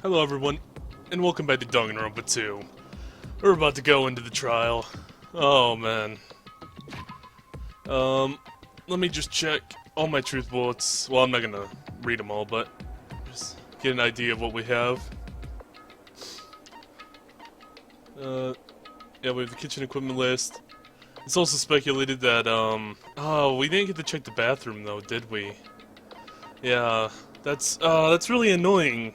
Hello everyone, and welcome back to Danganronpa 2. We're about to go into the trial. Oh man. Let me just check all my truth bullets. Well, I'm not gonna read them all, but just get an idea of what we have. Yeah, we have the kitchen equipment list. It's also speculated that, oh, we didn't get to check the bathroom though, did we? Yeah, that's really annoying.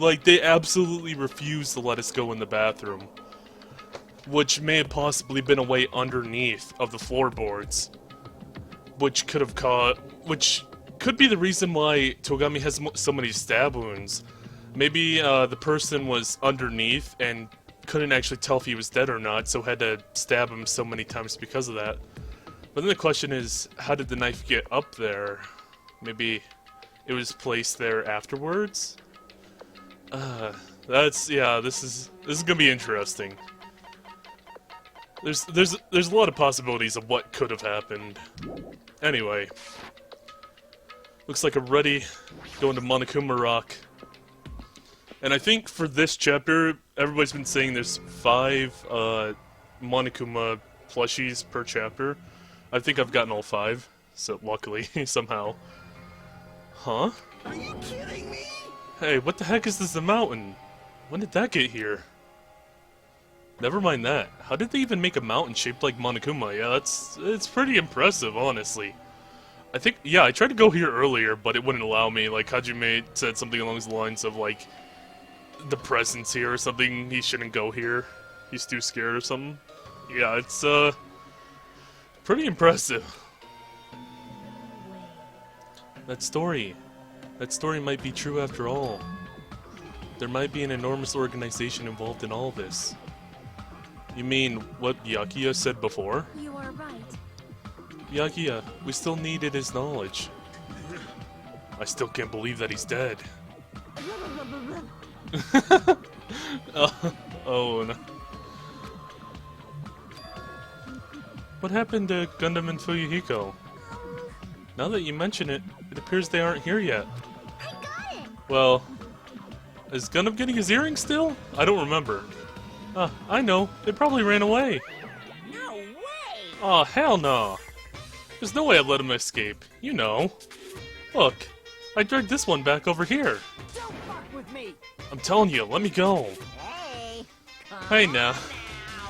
Like, they absolutely refused to let us go in the bathroom. Which may have possibly been a way underneath of the floorboards. Which could be the reason why Togami has so many stab wounds. Maybe, the person was underneath and couldn't actually tell if he was dead or not, so had to stab him so many times because of that. But then the question is, how did the knife get up there? Maybe it was placed there afterwards? This is gonna be interesting. There's a lot of possibilities of what could have happened. Anyway, looks like I'm ready going to Monokuma Rock. And I think for this chapter, everybody's been saying there's 5 Monokuma plushies per chapter. I think I've gotten all 5, so luckily somehow. Huh? Are you kidding me? Hey, what the heck is this mountain? When did that get here? Never mind that. How did they even make a mountain shaped like Monokuma? Yeah, it's pretty impressive, honestly. I tried to go here earlier, but it wouldn't allow me. Like, Hajime said something along the lines of, like, the presence here or something, he shouldn't go here. He's too scared or something. Yeah, it's, pretty impressive. That story might be true after all. There might be an enormous organization involved in all this. You mean what Byakuya said before? You are right. Byakuya, we still needed his knowledge. I still can't believe that he's dead. Oh no. What happened to Gundam and Fuyuhiko? Now that you mention it, it appears they aren't here yet. I got it. Well, is Gundam getting his earring still? I don't remember. I know. They probably ran away. No way! Aw, hell no. There's no way I'd let him escape. You know. Look, I dragged this one back over here. Don't fuck with me! I'm telling you, let me go. Hey! Hey now.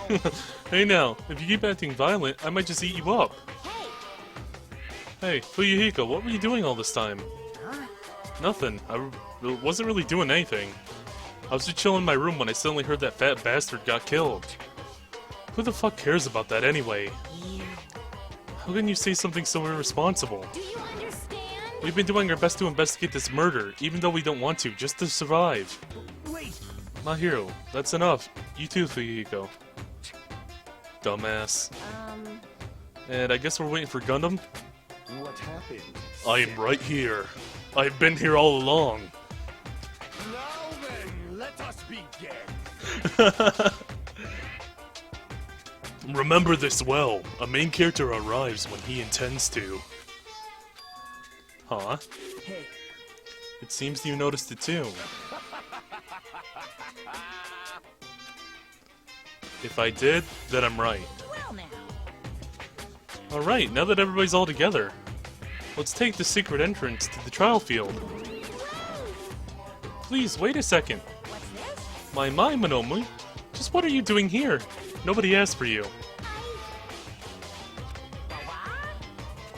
Now. Hey now, if you keep acting violent, I might just eat you up. Hey! Hey, Fuyuhiko, what were you doing all this time? Huh? Nothing. Wasn't really doing anything. I was just chilling in my room when I suddenly heard that fat bastard got killed. Who the fuck cares about that anyway? You... How can you say something so irresponsible? Do you understand? We've been doing our best to investigate this murder, even though we don't want to, just to survive. Wait! My hero, that's enough. You too, Fuyuhiko. Dumbass. And I guess we're waiting for Gundam? What happened? I am right here. I've been here all along. Now then, let us begin. Remember this well. A main character arrives when he intends to. Huh? Hey! It seems you noticed it too. If I did, then I'm right. Well now. Alright, now that everybody's all together, let's take the secret entrance to the trial field. Please, wait a second. What's this? My Manomi, just what are you doing here? Nobody asked for you.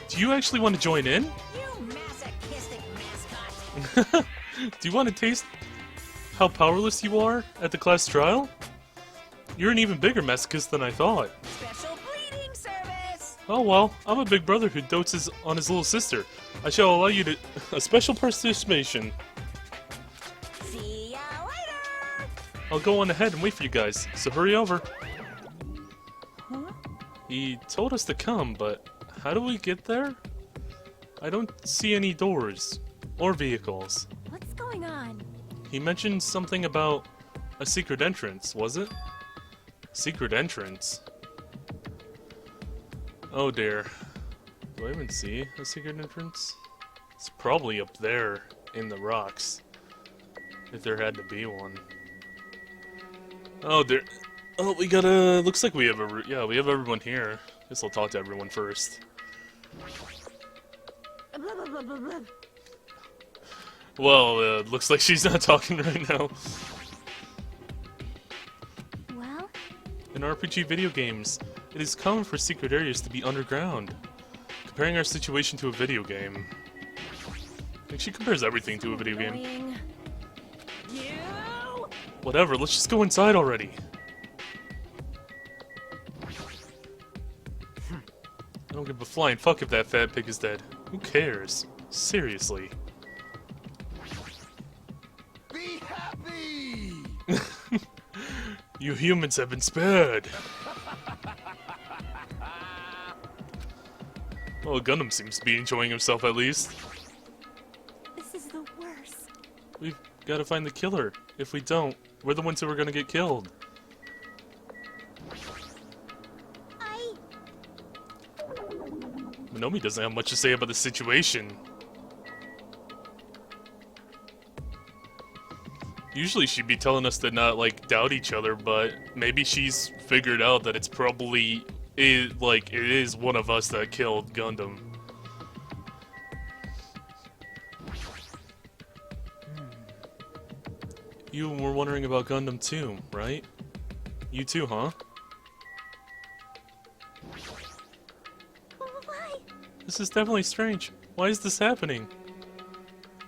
Do you actually want to join in? You masochistic mascot. Do you want to taste how powerless you are at the class trial? You're an even bigger masochist than I thought. Special bleeding service. Oh well, I'm a big brother who dotes on his little sister. I shall allow you to a special participation. See ya later. I'll go on ahead and wait for you guys, so hurry over. Huh? He told us to come, but how do we get there? I don't see any doors or vehicles. What's going on? He mentioned something about a secret entrance, was it? Secret entrance? Oh dear. Do I even see a secret entrance? It's probably up there in the rocks. If there had to be one. Oh, there. Oh, we gotta. Looks like we have a. Yeah, we have everyone here. Guess I'll talk to everyone first. Blah, blah, blah, blah, blah. Well, looks like she's not talking right now. Well, In RPG video games, it is common for secret areas to be underground. Comparing our situation to a video game. Like, she compares everything to a video game. annoying. You! Whatever, let's just go inside already. I don't give a flying fuck if that fat pig is dead. Who cares? Seriously. Be happy! You humans have been spared. Well, Gundam seems to be enjoying himself at least. This is the worst. We've got to find the killer. If we don't, we're the ones who are gonna get killed. Monomi doesn't have much to say about the situation. Usually she'd be telling us to not, like, doubt each other, but maybe she's figured out that it's probably, it is one of us that killed Gundam. You were wondering about Gundam too, right? You too, huh? Why? This is definitely strange. Why is this happening?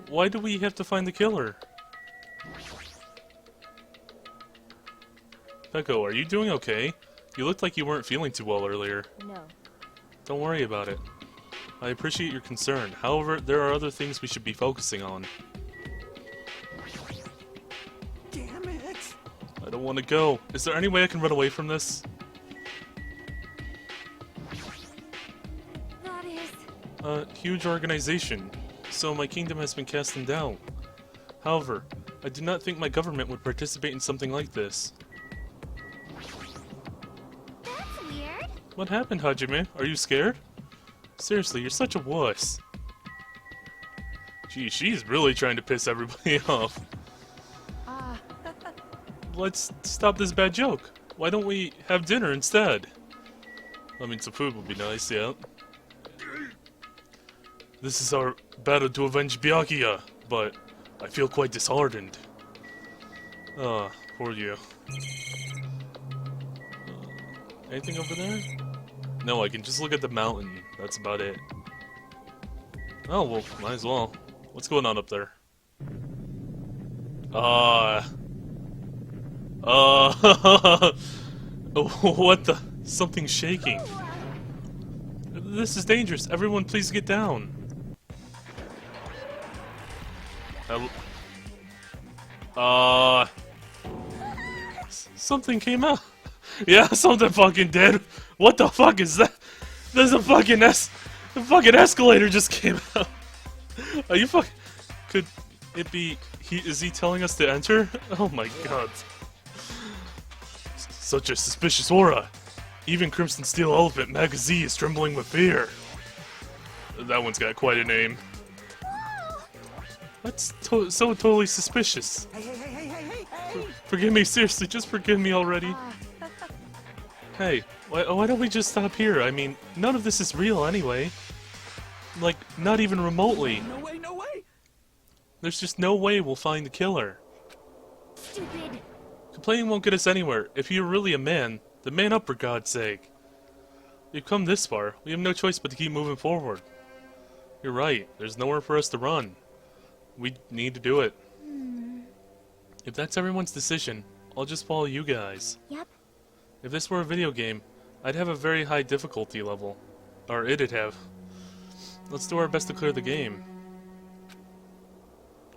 Why do we have to find the killer? Peko, are you doing okay? You looked like you weren't feeling too well earlier. No. Don't worry about it. I appreciate your concern. However, there are other things we should be focusing on. Damn it! I don't want to go. Is there any way I can run away from this? That is... Huge organization. So my kingdom has been cast in doubt. However, I do not think my government would participate in something like this. That's weird. What happened, Hajime? Are you scared? Seriously, you're such a wuss. Gee, she's really trying to piss everybody off. Let's stop this bad joke. Why don't we have dinner instead? I mean, some food would be nice, yeah. This is our battle to avenge Byakuya, but I feel quite disheartened. Ah, poor you. Anything over there? No, I can just look at the mountain. That's about it. Oh, well, might as well. What's going on up there? What the? Something's shaking. This is dangerous. Everyone, please get down. Something came out. Yeah, something fucking did. What the fuck is that? There's a fucking the fucking escalator just came out. Are you fucking? Could it be? Is he telling us to enter? Oh my god. Such a suspicious aura. Even Crimson Steel Elephant Magazine is trembling with fear. That one's got quite a name. That's so totally suspicious. Hey! Forgive me, seriously, just forgive me already. Hey, why don't we just stop here? I mean, none of this is real anyway. Like, not even remotely. No way, no way! There's just no way we'll find the killer. Stupid. Complaining won't get us anywhere. If you're really a man, then man up for God's sake. We've come this far. We have no choice but to keep moving forward. You're right. There's nowhere for us to run. We need to do it. If that's everyone's decision, I'll just follow you guys. Yep. If this were a video game, I'd have a very high difficulty level. Or it'd have. Let's do our best to clear the game.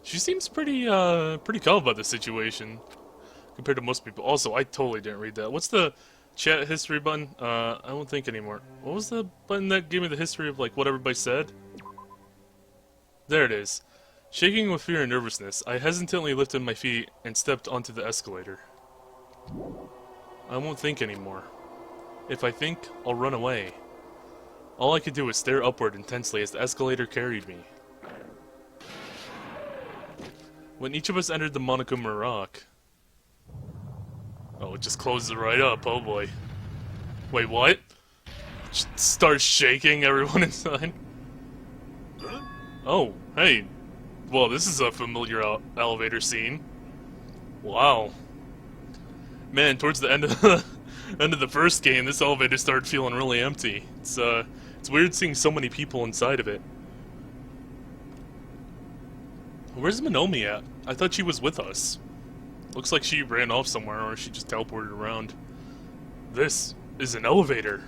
She seems pretty calm about the situation. Compared to most people. Also, I totally didn't read that. What's the chat history button? I don't think anymore. What was the button that gave me the history of, like, what everybody said? There it is. Shaking with fear and nervousness, I hesitantly lifted my feet and stepped onto the escalator. I won't think anymore. If I think, I'll run away. All I could do was stare upward intensely as the escalator carried me. When each of us entered the Monokuma Rock... Oh, it just closes it right up, oh boy. Wait, what? Starts shaking everyone inside. Oh, hey. Well, this is a familiar elevator scene. Wow. Man, towards the end of the first game, this elevator started feeling really empty. It's weird seeing so many people inside of it. Where's Monomi at? I thought she was with us. Looks like she ran off somewhere, or she just teleported around. This is an elevator.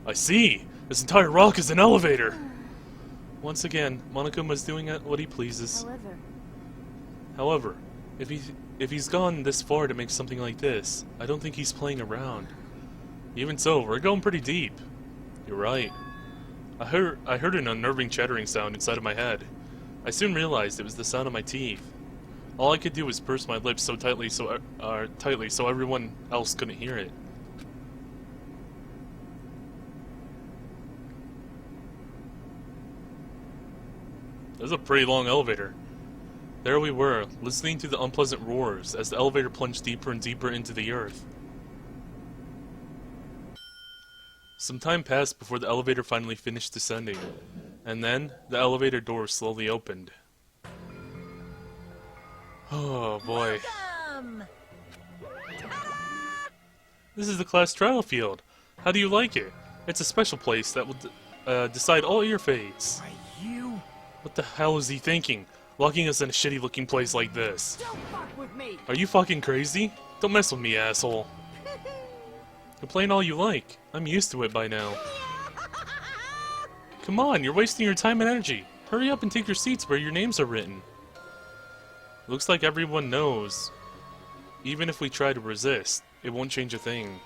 I see. This entire rock is an elevator. Once again, Monokuma's doing what he pleases. However, if he's gone this far to make something like this, I don't think he's playing around. Even so, we're going pretty deep. You're right. I heard an unnerving chattering sound inside of my head. I soon realized it was the sound of my teeth. All I could do was purse my lips so tightly so everyone else couldn't hear it. This is a pretty long elevator. There we were, listening to the unpleasant roars as the elevator plunged deeper and deeper into the earth. Some time passed before the elevator finally finished descending, and then the elevator door slowly opened. Oh boy. Welcome! This is the class trial field. How do you like it? It's a special place that will decide all your fates. You What the hell is he thinking? Locking us in a shitty looking place like this. don't fuck with me. Are you fucking crazy? Don't mess with me, asshole. Complain all you like. I'm used to it by now. Come on, you're wasting your time and energy. Hurry up and take your seats where your names are written. Looks like everyone knows. Even if we try to resist, it won't change a thing.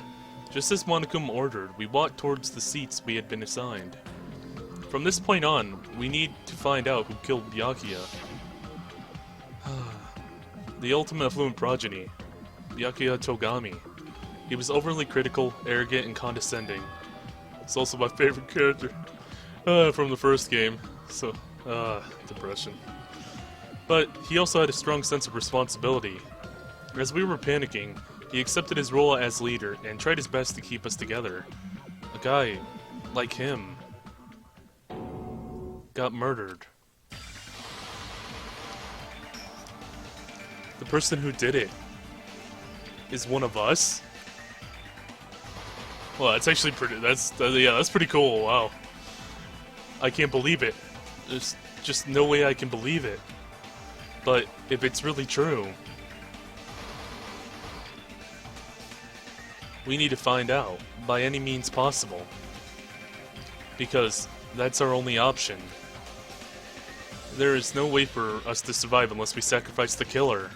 Just as Monokuma ordered, we walked towards the seats we had been assigned. From this point on, we need to find out who killed Byakuya. The ultimate affluent progeny, Byakuya Togami. He was overly critical, arrogant, and condescending. It's also my favorite character from the first game, so, depression. But he also had a strong sense of responsibility. As we were panicking, he accepted his role as leader and tried his best to keep us together. A guy like him got murdered. The person who did it is one of us? Well, that's actually pretty, that's pretty cool, wow. I can't believe it. There's just no way I can believe it. But if it's really true, we need to find out by any means possible. Because that's our only option. There is no way for us to survive unless we sacrifice the killer.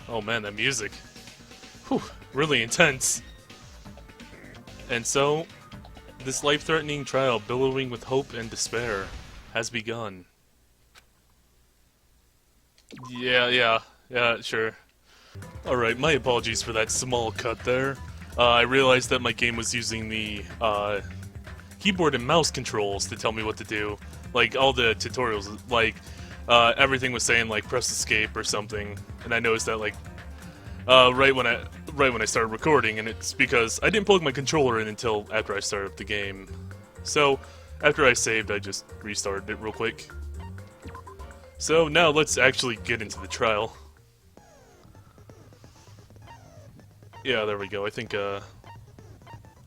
Oh man, that music. Whew, really intense. And so, this life-threatening trial, billowing with hope and despair, has begun. Yeah, sure. Alright, my apologies for that small cut there. I realized that my game was using the keyboard and mouse controls to tell me what to do. Like, all the tutorials, like, everything was saying, like, press escape or something. And I noticed that, like, right when I started recording, and it's because I didn't plug my controller in until after I started up the game. So, after I saved, I just restarted it real quick. So, now let's actually get into the trial. Yeah, there we go. I think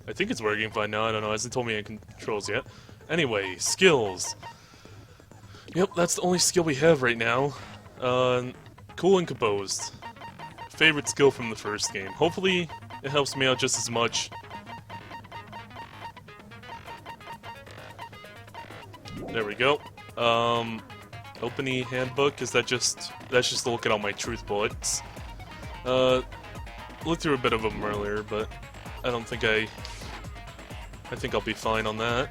it's working fine now. I don't know. It hasn't told me any controls yet. Anyway, skills. Yep, that's the only skill we have right now. Cool and composed. Favorite skill from the first game. Hopefully, it helps me out just as much. There we go. Opening handbook, that's just to look at all my truth bullets. Looked through a bit of them earlier, but I don't think I think I'll be fine on that.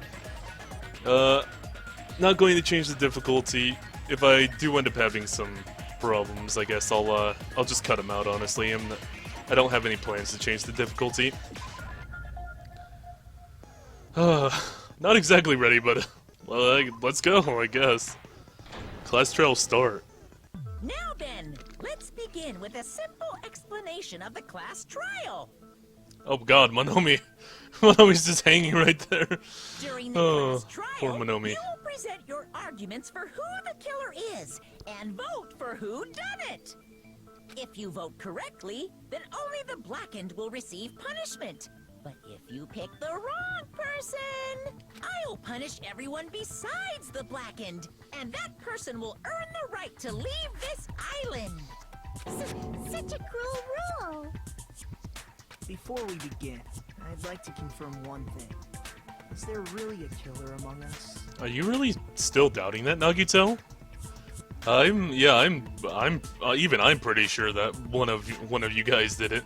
Not going to change the difficulty. If I do end up having some problems, I guess I'll just cut them out, honestly. I don't have any plans to change the difficulty. Not exactly ready, but well, let's go, I guess. Class trial start. then, let's begin with a simple explanation of the class trial. Oh god, Monomi. Monomi's just hanging right there. During the Oh, class trial, poor Monomi. you will present your arguments for who the killer is and vote for who done it. If you vote correctly, then only the blackened will receive punishment. But if you pick the wrong person, I'll punish everyone besides the blackened, and that person will earn the right to leave this island. Such a cruel rule. Before we begin, I'd like to confirm one thing. Is there really a killer among us? Are you really still doubting that, Nagito? I'm pretty sure that one of you guys did it.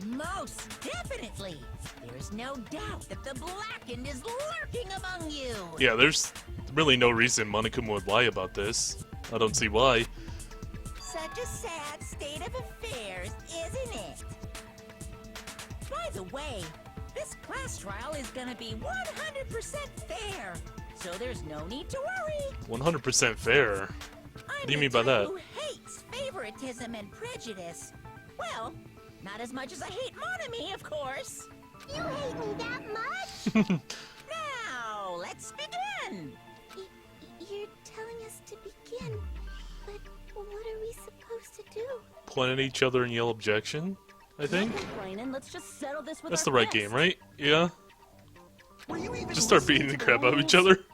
Most definitely. There's no doubt that the blackened is lurking among you. Yeah, there's really no reason Monokuma would lie about this. I don't see why. Such a sad state of affairs, isn't it? By the way, this class trial is gonna be 100% fair, so there's no need to worry. 100% fair. I'm do you the mean by type that? Who hates favoritism and prejudice. Well, not as much as I hate Monami, of course. You hate me that much? Now, let's begin. You're telling us to begin, but what are we supposed to do? Point at each other and yell objection, I think? Complaining, let's just settle this with That's our the right fists. game, right? Yeah? Were you even Just start listening beating the to crap out of each rules? other.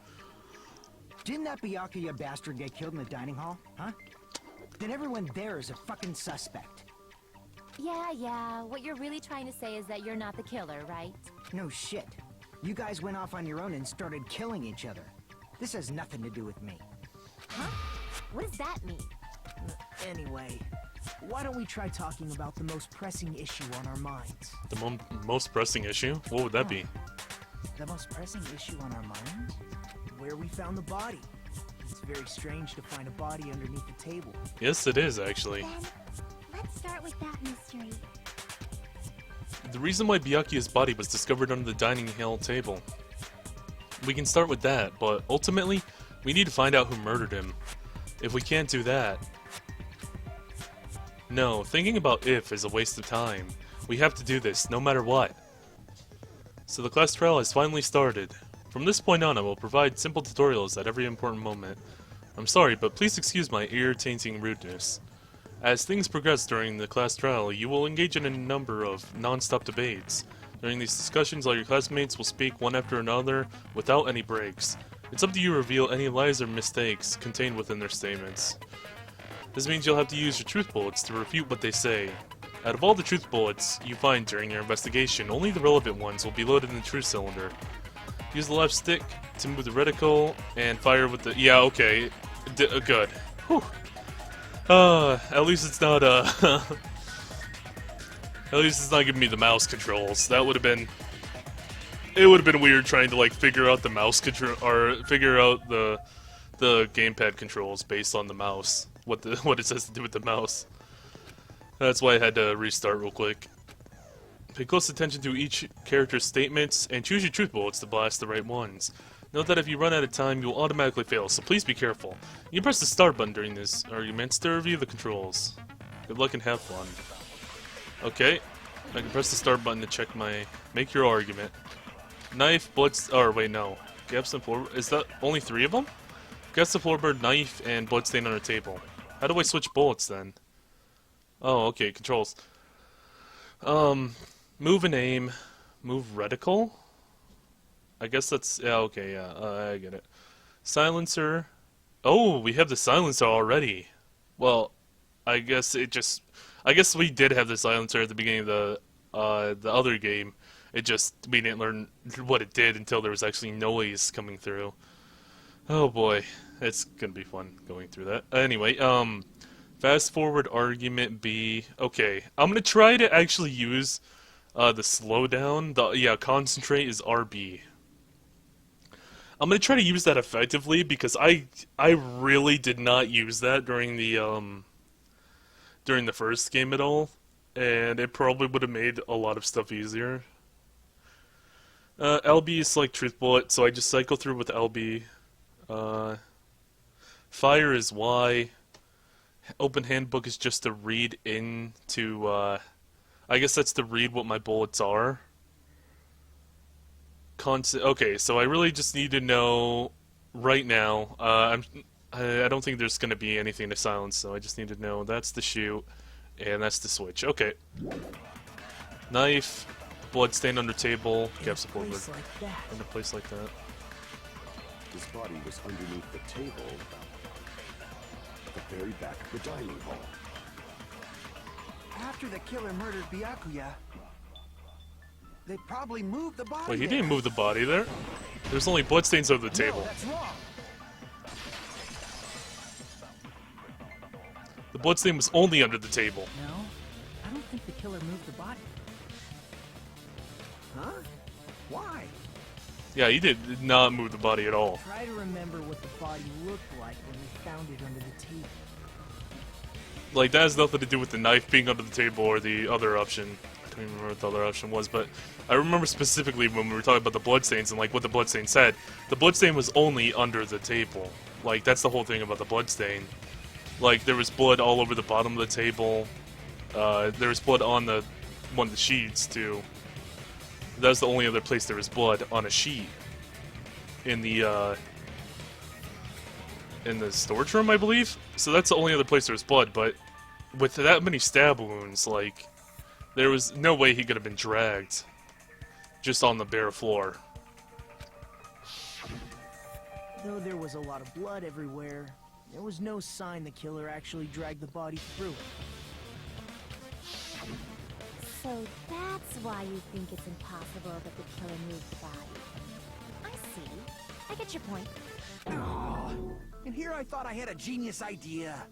Didn't that Byakuya bastard get killed in the dining hall? Huh? Then everyone there is a fucking suspect. Yeah. What you're really trying to say is that you're not the killer, right? No shit. You guys went off on your own and started killing each other. This has nothing to do with me. Huh? What does that mean? Anyway, why don't we try talking about the most pressing issue on our minds? The most pressing issue? What would that be? The most pressing issue on our minds? Where we found the body. It's very strange to find a body underneath the table. Yes, it is, actually. Then, let's start with that mystery. The reason why Byakuya's body was discovered under the dining hall table. We can start with that, but ultimately, we need to find out who murdered him. If we can't do that... No, thinking about if is a waste of time. We have to do this, no matter what. So the class trial has finally started. From this point on, I will provide simple tutorials at every important moment. I'm sorry, but please excuse my irritating rudeness. As things progress during the class trial, you will engage in a number of non-stop debates. During these discussions, all your classmates will speak one after another without any breaks. It's up to you to reveal any lies or mistakes contained within their statements. This means you'll have to use your truth bullets to refute what they say. Out of all the truth bullets you find during your investigation, only the relevant ones will be loaded in the truth cylinder. Use the left stick to move the reticle and fire with the... Yeah, okay. Good. Whew. At least it's not, at least it's not giving me the mouse controls. That would have been... It would have been weird trying to, like, figure out the mouse control... Or figure out the gamepad controls based on the mouse. What it says to do with the mouse. That's why I had to restart real quick. Pay close attention to each character's statements, and choose your truth bullets to blast the right ones. Note that if you run out of time, you will automatically fail, so please be careful. You can press the start button during this arguments to review the controls. Good luck and have fun. Okay, I can press the start button to check make your argument. Knife, bloods, or wait, no. Gaps and floor, is that only 3 of them? Gaps the floorboard, knife, and bloodstain on a table. How do I switch bullets then? Oh, okay, controls. Move and aim. Move reticle? I guess that's... Yeah, okay, yeah, I get it. Silencer. Oh, we have the silencer already. Well, I guess it just... I guess we did have the silencer at the beginning of the other game. It just... We didn't learn what it did until there was actually noise coming through. Oh boy. It's gonna be fun going through that. Anyway, fast forward argument B. Okay, I'm gonna try to actually use the slowdown. Concentrate is RB. I'm gonna try to use that effectively because I really did not use that during the first game at all, and it probably would have made a lot of stuff easier. LB is like truth bullet, so I just cycle through with LB. Fire is Y. Open handbook is just to read into, I guess that's to read what my bullets are. Okay, so I really just need to know right now. I don't think there's going to be anything to silence, so I just need to know that's the shoot, and that's the switch. Okay. Knife, blood stain under table, gap support. Place like that. In a place like that. His body was underneath the table, at the very back of the dining hall. After the killer murdered Byakuya, they probably moved the body. Wait, he there. didn't move the body there? There's only bloodstains over the table. No, that's wrong. The bloodstain was only under the table. No, I don't think the killer moved the body. Huh? Why? Yeah, he did not move the body at all. Try to remember what the body looked like when we found it under the table. Like, that has nothing to do with the knife being under the table or the other option. I don't even remember what the other option was, but I remember specifically when we were talking about the bloodstains and, like, what the bloodstain said. The bloodstain was only under the table. Like, that's the whole thing about the bloodstain. Like, there was blood all over the bottom of the table. There was blood on one of the sheets, too. That was the only other place there was blood on a sheet. In the storage room, I believe? So that's the only other place there was blood, but with that many stab wounds, like, there was no way he could have been dragged just on the bare floor. Though there was a lot of blood everywhere, there was no sign the killer actually dragged the body through it. So that's why you think it's impossible that the killer moved the body. I see. I get your point. Aw, and here I thought I had a genius idea.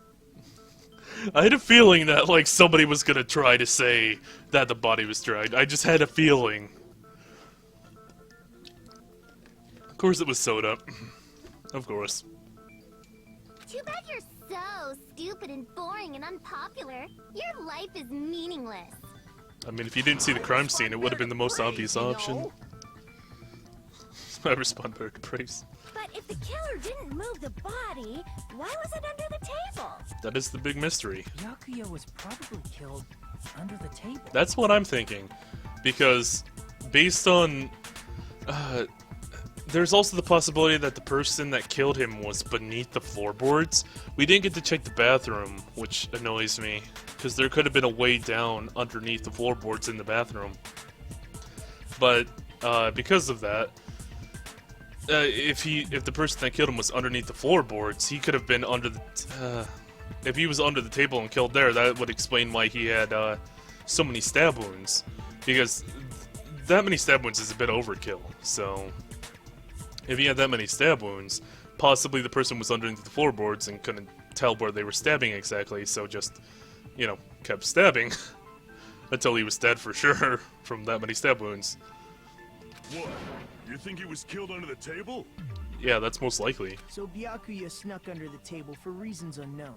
I had a feeling that, like, somebody was gonna try to say that the body was dragged. I just had a feeling. Of course it was Soda. Of course. Too bad you're so stupid and boring and unpopular. Your life is meaningless. I mean, if you didn't see the crime scene, it would have been the most obvious option. I respond very good praise. But if the killer didn't move the body, why was it under the table? That is the big mystery. Byakuya was probably killed under the table. That's what I'm thinking. Because, based on... there's also the possibility that the person that killed him was beneath the floorboards. We didn't get to check the bathroom, which annoys me. Because there could have been a way down underneath the floorboards in the bathroom. But, because of that... if the person that killed him was underneath the floorboards, he could have been under the... if he was under the table and killed there, that would explain why he had so many stab wounds. Because that many stab wounds is a bit overkill, so... If he had that many stab wounds, possibly the person was underneath the floorboards and couldn't tell where they were stabbing exactly, so just, you know, kept stabbing. Until he was dead for sure, from that many stab wounds. What? You think he was killed under the table? Yeah, that's most likely. So Byakuya snuck under the table for reasons unknown,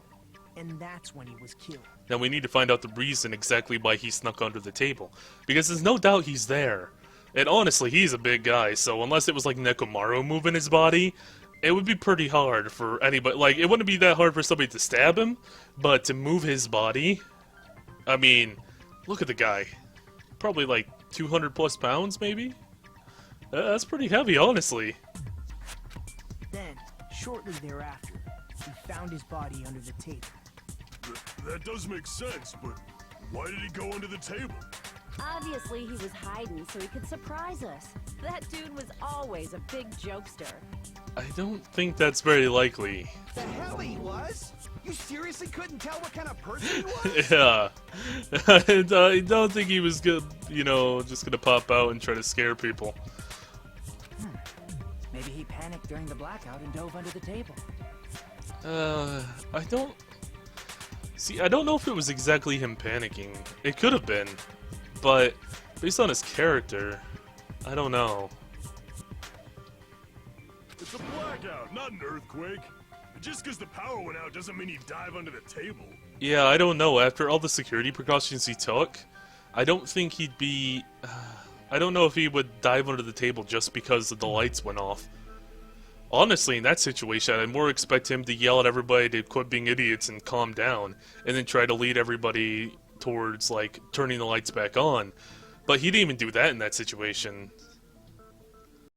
and that's when he was killed. Now we need to find out the reason exactly why he snuck under the table. Because there's no doubt he's there. And honestly, he's a big guy, so unless it was like Nekomaru moving his body, it would be pretty hard for anybody. Like, it wouldn't be that hard for somebody to stab him, but to move his body... I mean, look at the guy. Probably like 200 plus pounds, maybe? That's pretty heavy, honestly. Then, shortly thereafter, we found his body under the table. That does make sense, but why did he go under the table? Obviously, he was hiding so he could surprise us. That dude was always a big jokester. I don't think that's very likely. The hell he was? You seriously couldn't tell what kind of person he was? Yeah. And, I don't think he was good, you know, just gonna pop out and try to scare people. Maybe he panicked during the blackout and dove under the table. I don't... See, I don't know if it was exactly him panicking. It could have been. But, based on his character, I don't know. It's a blackout, not an earthquake. Just because the power went out doesn't mean he'd dive under the table. Yeah, I don't know. After all the security precautions he took, I don't think he'd be... I don't know if he would dive under the table just because the lights went off. Honestly, in that situation, I'd more expect him to yell at everybody to quit being idiots and calm down, and then try to lead everybody towards, like, turning the lights back on. But he didn't even do that in that situation.